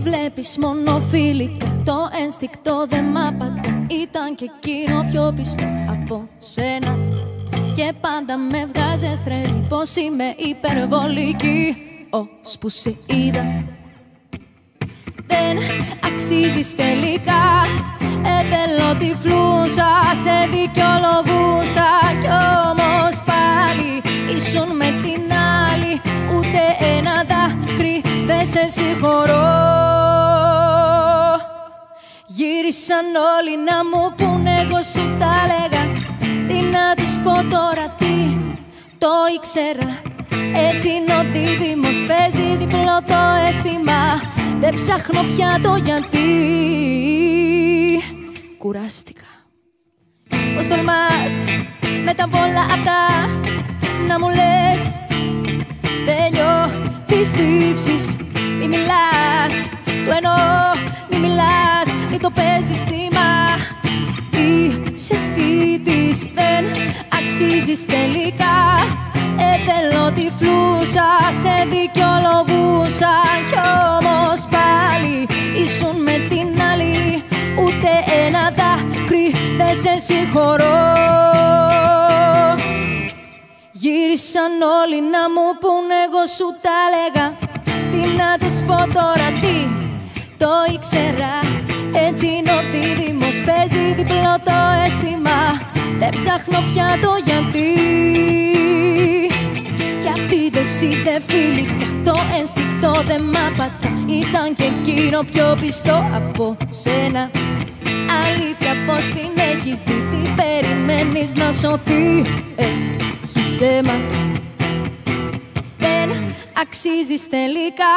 βλέπεις μόνο φιλικά, το ένστικτο δεν μ' απαντά. Ήταν και εκείνο πιο πιστό από σένα και πάντα με βγάζες τρελή πως είμαι υπερβολική. Ώσπου σε είδα δεν αξίζεις τελικά. Θέλω τυφλούσα, σε δικαιολογούσα κι όμως πάλι ήσουν με την άλλη. Ούτε ένα δάκρυ δεν σε συγχωρώ. Γύρισαν όλοι να μου πούνε, εγώ σου τα λέγα. Τι να τους πω τώρα, τι το ήξερα. Έτσι είναι ο δίδυμος, παίζει διπλό το αίσθημα. Δεν ψάχνω πια το γιατί. Κουράστηκα. Πώς τολμάς μετά απ' όλα αυτά να μου λες δεν νιώθεις τύψεις. Μη μιλάς, το εννοώ, μη μιλάς, μη το παίζεις θύμα. Είσαι θήτης, δεν αξίζεις τελικά. Θέλω τυφλούσα, σε δικαιολογούσα κι όμως πάλι ήσουν με την άλλη. Ούτε ένα δάκρυ δεν σε συγχωρώ. Γύρισαν όλοι να μου πούνε, εγώ σου τα λέγα. Τι να τους πω τώρα, τι το ήξερα. Έτσι είναι ο δίδυμος, παίζει διπλό το αίσθημα. Δεν ψάχνω πια το γιατί. Κι αυτή δεν είδε φιλικά, το ένστικτο δεν μ' απατά. Ήταν και εκείνο πιο πιστό από σένα. Αλήθεια πως την έχεις δει, τι περιμένεις να σωθεί. Έχεις θέμα, δεν αξίζεις τελικά.